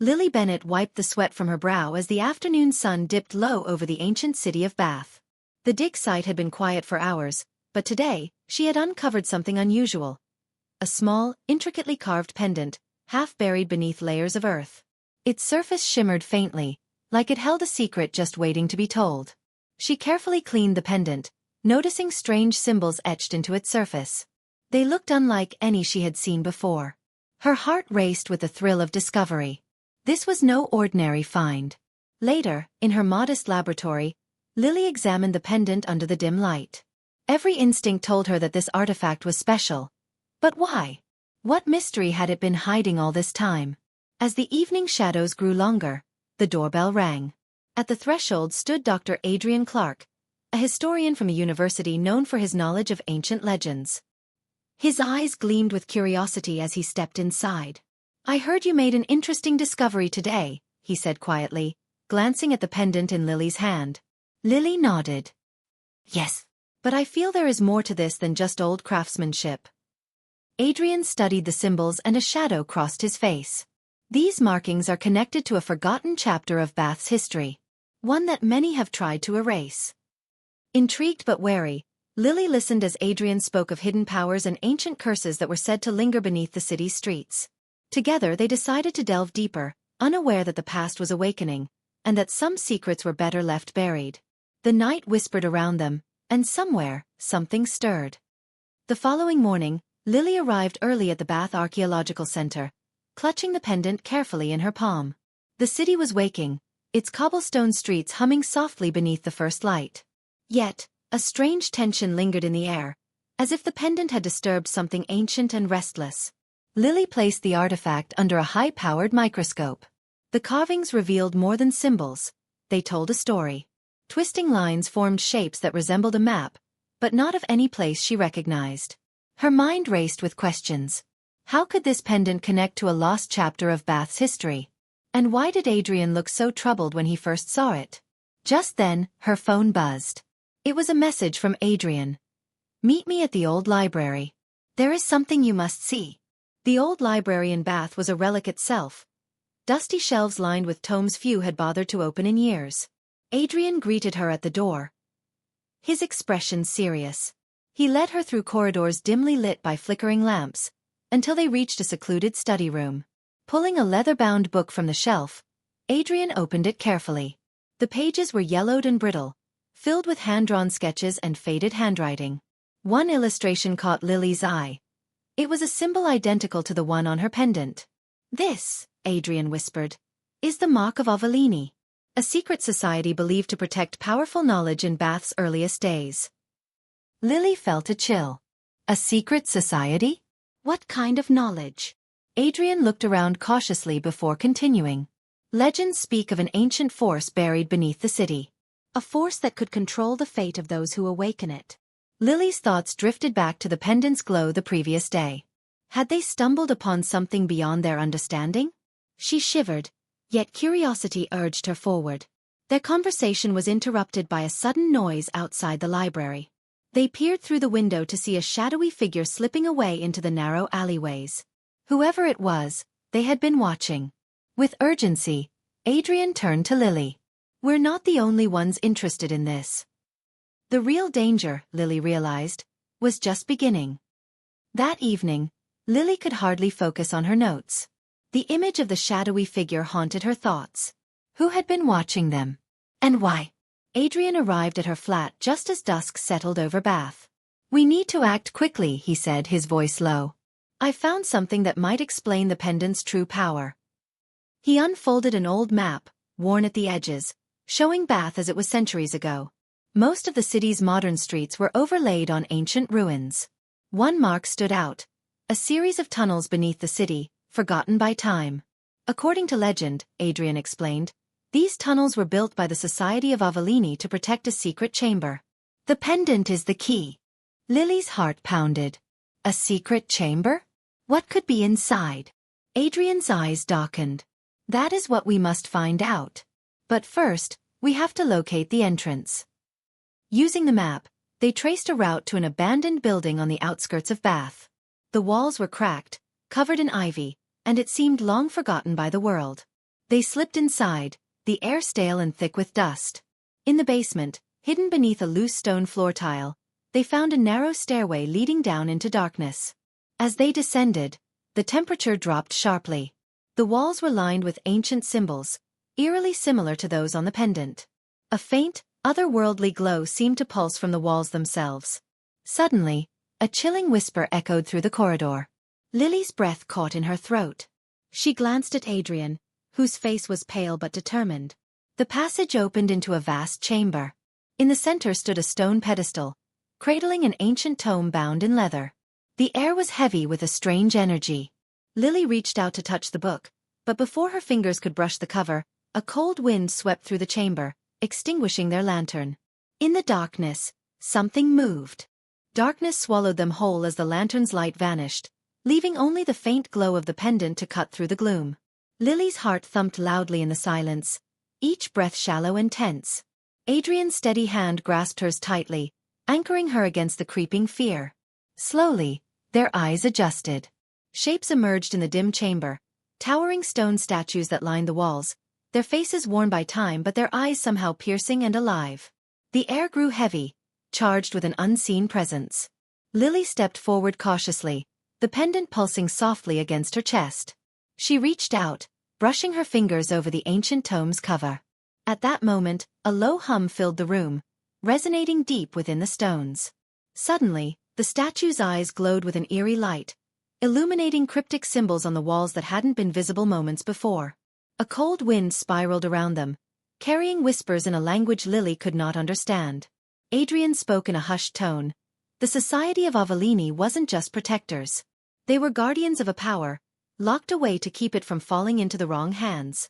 Lily Bennet wiped the sweat from her brow as the afternoon sun dipped low over the ancient city of Bath. The dig site had been quiet for hours, but today, she had uncovered something unusual. A small, intricately carved pendant, half buried beneath layers of earth. Its surface shimmered faintly, like it held a secret just waiting to be told. She carefully cleaned the pendant, noticing strange symbols etched into its surface. They looked unlike any she had seen before. Her heart raced with the thrill of discovery. This was no ordinary find. Later, in her modest laboratory, Lily examined the pendant under the dim light. Every instinct told her that this artifact was special. But why? What mystery had it been hiding all this time? As the evening shadows grew longer, the doorbell rang. At the threshold stood Dr. Adrian Clark, a historian from a university known for his knowledge of ancient legends. His eyes gleamed with curiosity as he stepped inside. "I heard you made an interesting discovery today," he said quietly, glancing at the pendant in Lily's hand. Lily nodded. "Yes, but I feel there is more to this than just old craftsmanship." Adrian studied the symbols and a shadow crossed his face. "These markings are connected to a forgotten chapter of Bath's history, one that many have tried to erase." Intrigued but wary, Lily listened as Adrian spoke of hidden powers and ancient curses that were said to linger beneath the city's streets. Together they decided to delve deeper, unaware that the past was awakening, and that some secrets were better left buried. The night whispered around them, and somewhere, something stirred. The following morning, Lily arrived early at the Bath Archaeological Center, clutching the pendant carefully in her palm. The city was waking, its cobblestone streets humming softly beneath the first light. Yet, a strange tension lingered in the air, as if the pendant had disturbed something ancient and restless. Lily placed the artifact under a high-powered microscope. The carvings revealed more than symbols. They told a story. Twisting lines formed shapes that resembled a map, but not of any place she recognized. Her mind raced with questions. How could this pendant connect to a lost chapter of Bath's history? And why did Adrian look so troubled when he first saw it? Just then, her phone buzzed. It was a message from Adrian. "Meet me at the old library. There is something you must see." The old library in Bath was a relic itself. Dusty shelves lined with tomes few had bothered to open in years. Adrian greeted her at the door, his expression serious. He led her through corridors dimly lit by flickering lamps, until they reached a secluded study room. Pulling a leather-bound book from the shelf, Adrian opened it carefully. The pages were yellowed and brittle, filled with hand-drawn sketches and faded handwriting. One illustration caught Lily's eye. It was a symbol identical to the one on her pendant. "This," Adrian whispered, "is the mark of Avellini, a secret society believed to protect powerful knowledge in Bath's earliest days." Lily felt a chill. A secret society? What kind of knowledge? Adrian looked around cautiously before continuing. "Legends speak of an ancient force buried beneath the city. A force that could control the fate of those who awaken it." Lily's thoughts drifted back to the pendant's glow the previous day. Had they stumbled upon something beyond their understanding? She shivered, yet curiosity urged her forward. Their conversation was interrupted by a sudden noise outside the library. They peered through the window to see a shadowy figure slipping away into the narrow alleyways. Whoever it was, they had been watching. With urgency, Adrian turned to Lily. "We're not the only ones interested in this." The real danger, Lily realized, was just beginning. That evening, Lily could hardly focus on her notes. The image of the shadowy figure haunted her thoughts. Who had been watching them? And why? Adrian arrived at her flat just as dusk settled over Bath. "We need to act quickly," he said, his voice low. "I found something that might explain the pendant's true power." He unfolded an old map, worn at the edges, showing Bath as it was centuries ago. Most of the city's modern streets were overlaid on ancient ruins. One mark stood out, a series of tunnels beneath the city, forgotten by time. According to legend, Adrian explained, these tunnels were built by the Society of Avellini to protect a secret chamber. The pendant is the key. Lily's heart pounded. A secret chamber? What could be inside? Adrian's eyes darkened. That is what we must find out. But first, we have to locate the entrance. Using the map, they traced a route to an abandoned building on the outskirts of Bath. The walls were cracked, covered in ivy, and it seemed long forgotten by the world. They slipped inside, the air stale and thick with dust. In the basement, hidden beneath a loose stone floor tile, they found a narrow stairway leading down into darkness. As they descended, the temperature dropped sharply. The walls were lined with ancient symbols, eerily similar to those on the pendant. A faint, otherworldly glow seemed to pulse from the walls themselves. Suddenly, a chilling whisper echoed through the corridor. Lily's breath caught in her throat. She glanced at Adrian, whose face was pale but determined. The passage opened into a vast chamber. In the center stood a stone pedestal, cradling an ancient tome bound in leather. The air was heavy with a strange energy. Lily reached out to touch the book, but before her fingers could brush the cover, a cold wind swept through the chamber, extinguishing their lantern. In the darkness, something moved. Darkness swallowed them whole as the lantern's light vanished, leaving only the faint glow of the pendant to cut through the gloom. Lily's heart thumped loudly in the silence, each breath shallow and tense. Adrian's steady hand grasped hers tightly, anchoring her against the creeping fear. Slowly, their eyes adjusted. Shapes emerged in the dim chamber, towering stone statues that lined the walls, their faces worn by time but their eyes somehow piercing and alive. The air grew heavy, charged with an unseen presence. Lily stepped forward cautiously, the pendant pulsing softly against her chest. She reached out, brushing her fingers over the ancient tome's cover. At that moment, a low hum filled the room, resonating deep within the stones. Suddenly, the statue's eyes glowed with an eerie light, illuminating cryptic symbols on the walls that hadn't been visible moments before. A cold wind spiraled around them, carrying whispers in a language Lily could not understand. Adrian spoke in a hushed tone. The Society of Avellini wasn't just protectors. They were guardians of a power, locked away to keep it from falling into the wrong hands.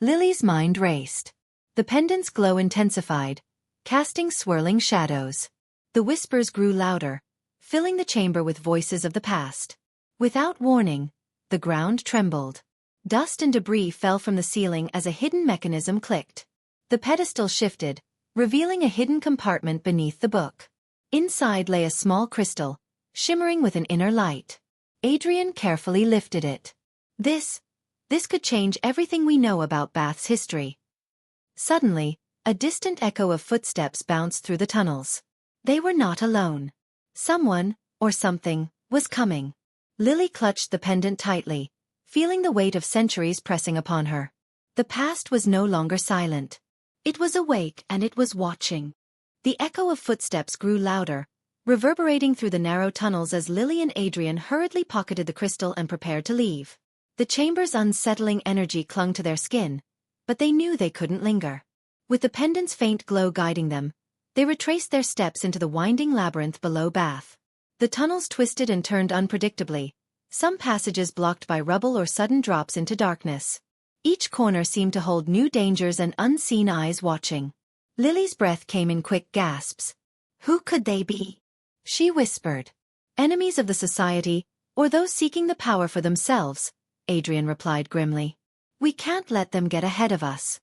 Lily's mind raced. The pendant's glow intensified, casting swirling shadows. The whispers grew louder, filling the chamber with voices of the past. Without warning, the ground trembled. Dust and debris fell from the ceiling as a hidden mechanism clicked. The pedestal shifted, revealing a hidden compartment beneath the book. Inside lay a small crystal, shimmering with an inner light. Adrian carefully lifted it. This could change everything we know about Bath's history. Suddenly, a distant echo of footsteps bounced through the tunnels. They were not alone. Someone, or something, was coming. Lily clutched the pendant tightly, feeling the weight of centuries pressing upon her. The past was no longer silent. It was awake and it was watching. The echo of footsteps grew louder, reverberating through the narrow tunnels as Lily and Adrian hurriedly pocketed the crystal and prepared to leave. The chamber's unsettling energy clung to their skin, but they knew they couldn't linger. With the pendant's faint glow guiding them, they retraced their steps into the winding labyrinth below Bath. The tunnels twisted and turned unpredictably, some passages blocked by rubble or sudden drops into darkness. Each corner seemed to hold new dangers and unseen eyes watching. Lily's breath came in quick gasps. Who could they be? She whispered. Enemies of the society, or those seeking the power for themselves, Adrian replied grimly. We can't let them get ahead of us.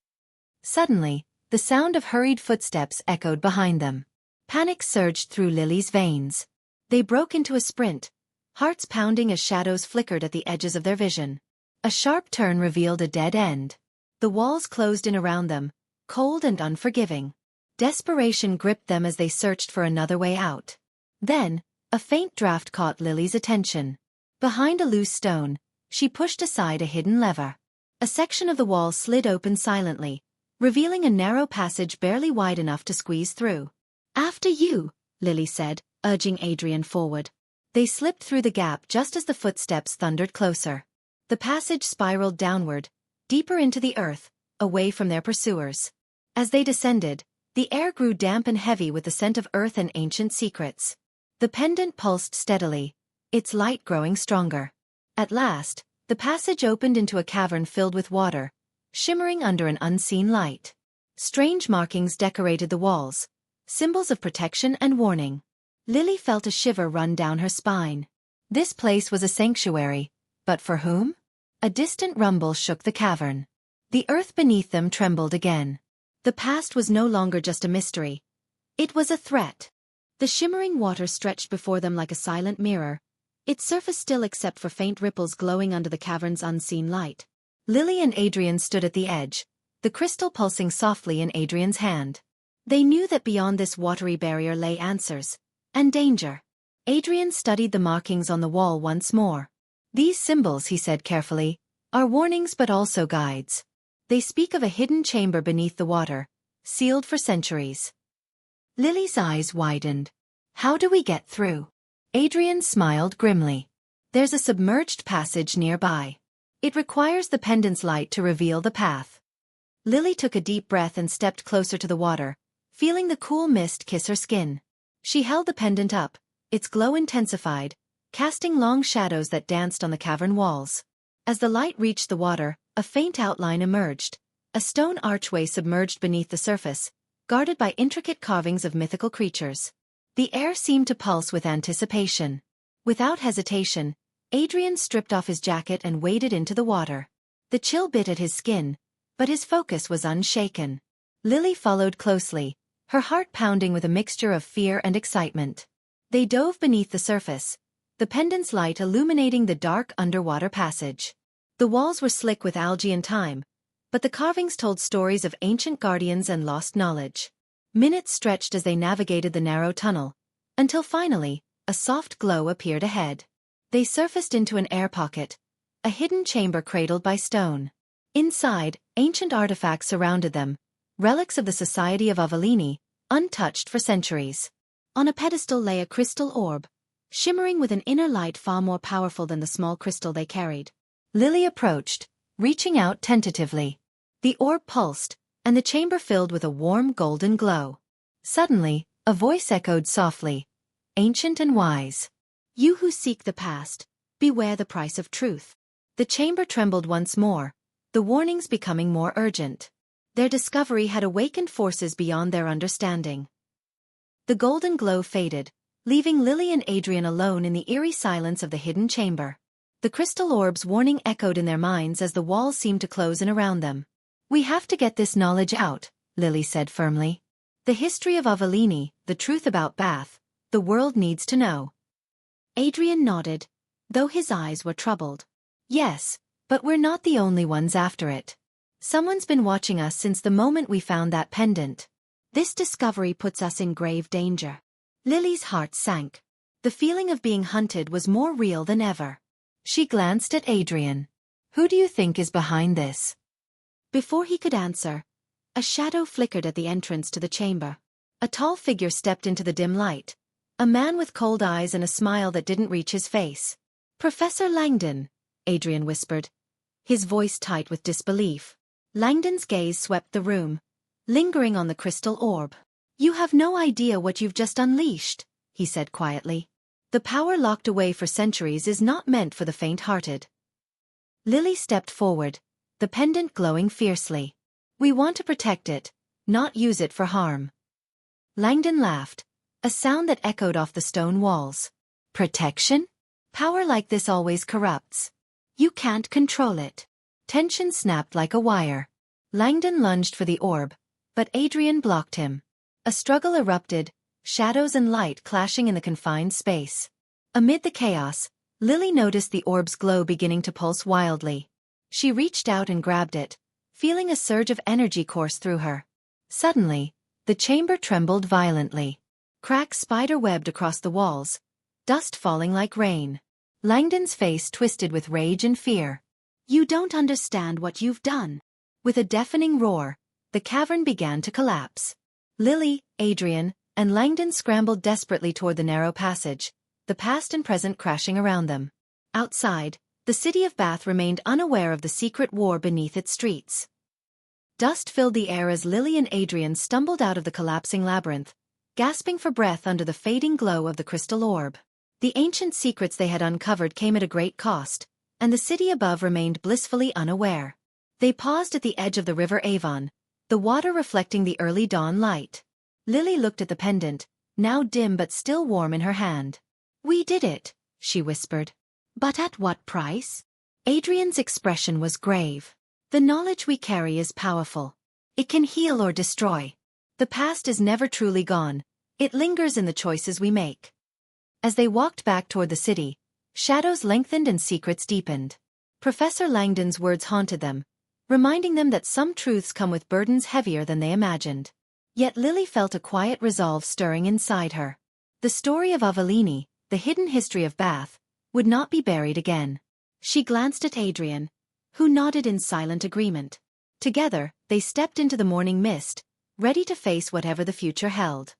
Suddenly, the sound of hurried footsteps echoed behind them. Panic surged through Lily's veins. They broke into a sprint, hearts pounding as shadows flickered at the edges of their vision. A sharp turn revealed a dead end. The walls closed in around them, cold and unforgiving. Desperation gripped them as they searched for another way out. Then, a faint draft caught Lily's attention. Behind a loose stone, she pushed aside a hidden lever. A section of the wall slid open silently, revealing a narrow passage barely wide enough to squeeze through. After you, Lily said, urging Adrian forward. They slipped through the gap just as the footsteps thundered closer. The passage spiraled downward, deeper into the earth, away from their pursuers. As they descended, the air grew damp and heavy with the scent of earth and ancient secrets. The pendant pulsed steadily, its light growing stronger. At last, the passage opened into a cavern filled with water, shimmering under an unseen light. Strange markings decorated the walls, symbols of protection and warning. Lily felt a shiver run down her spine. This place was a sanctuary, but for whom? A distant rumble shook the cavern. The earth beneath them trembled again. The past was no longer just a mystery. It was a threat. The shimmering water stretched before them like a silent mirror, its surface still except for faint ripples glowing under the cavern's unseen light. Lily and Adrian stood at the edge, the crystal pulsing softly in Adrian's hand. They knew that beyond this watery barrier lay answers, and danger. Adrian studied the markings on the wall once more. These symbols, he said carefully, are warnings but also guides. They speak of a hidden chamber beneath the water, sealed for centuries. Lily's eyes widened. How do we get through? Adrian smiled grimly. There's a submerged passage nearby. It requires the pendant's light to reveal the path. Lily took a deep breath and stepped closer to the water, feeling the cool mist kiss her skin. She held the pendant up, its glow intensified, casting long shadows that danced on the cavern walls. As the light reached the water, a faint outline emerged, a stone archway submerged beneath the surface, guarded by intricate carvings of mythical creatures. The air seemed to pulse with anticipation. Without hesitation, Adrian stripped off his jacket and waded into the water. The chill bit at his skin, but his focus was unshaken. Lily followed closely, her heart pounding with a mixture of fear and excitement. They dove beneath the surface, the pendant's light illuminating the dark underwater passage. The walls were slick with algae and time, but the carvings told stories of ancient guardians and lost knowledge. Minutes stretched as they navigated the narrow tunnel, until finally, a soft glow appeared ahead. They surfaced into an air pocket, a hidden chamber cradled by stone. Inside, ancient artifacts surrounded them, relics of the Society of Avellini, untouched for centuries. On a pedestal lay a crystal orb, shimmering with an inner light far more powerful than the small crystal they carried. Lily approached, reaching out tentatively. The orb pulsed, and the chamber filled with a warm golden glow. Suddenly, a voice echoed softly, ancient and wise. You who seek the past, beware the price of truth. The chamber trembled once more, the warnings becoming more urgent. Their discovery had awakened forces beyond their understanding. The golden glow faded, leaving Lily and Adrian alone in the eerie silence of the hidden chamber. The crystal orb's warning echoed in their minds as the walls seemed to close in around them. We have to get this knowledge out, Lily said firmly. The history of Avellini, the truth about Bath, the world needs to know. Adrian nodded, though his eyes were troubled. Yes, but we're not the only ones after it. Someone's been watching us since the moment we found that pendant. This discovery puts us in grave danger. Lily's heart sank. The feeling of being hunted was more real than ever. She glanced at Adrian. Who do you think is behind this? Before he could answer, a shadow flickered at the entrance to the chamber. A tall figure stepped into the dim light, a man with cold eyes and a smile that didn't reach his face. Professor Langdon, Adrian whispered, his voice tight with disbelief. Langdon's gaze swept the room, lingering on the crystal orb. You have no idea what you've just unleashed, he said quietly. The power locked away for centuries is not meant for the faint-hearted. Lily stepped forward, the pendant glowing fiercely. We want to protect it, not use it for harm. Langdon laughed, a sound that echoed off the stone walls. Protection? Power like this always corrupts. You can't control it. Tension snapped like a wire. Langdon lunged for the orb, but Adrian blocked him. A struggle erupted, shadows and light clashing in the confined space. Amid the chaos, Lily noticed the orb's glow beginning to pulse wildly. She reached out and grabbed it, feeling a surge of energy course through her. Suddenly, the chamber trembled violently. Cracks spider-webbed across the walls, dust falling like rain. Langdon's face twisted with rage and fear. You don't understand what you've done. With a deafening roar, the cavern began to collapse. Lily, Adrian, and Langdon scrambled desperately toward the narrow passage, the past and present crashing around them. Outside, the city of Bath remained unaware of the secret war beneath its streets. Dust filled the air as Lily and Adrian stumbled out of the collapsing labyrinth, gasping for breath under the fading glow of the crystal orb. The ancient secrets they had uncovered came at a great cost, and the city above remained blissfully unaware. They paused at the edge of the river Avon, the water reflecting the early dawn light. Lily looked at the pendant, now dim but still warm in her hand. We did it, she whispered. But at what price? Adrian's expression was grave. The knowledge we carry is powerful. It can heal or destroy. The past is never truly gone, it lingers in the choices we make. As they walked back toward the city, shadows lengthened and secrets deepened. Professor Langdon's words haunted them, reminding them that some truths come with burdens heavier than they imagined. Yet Lily felt a quiet resolve stirring inside her. The story of Avellini, the hidden history of Bath, would not be buried again. She glanced at Adrian, who nodded in silent agreement. Together, they stepped into the morning mist, ready to face whatever the future held.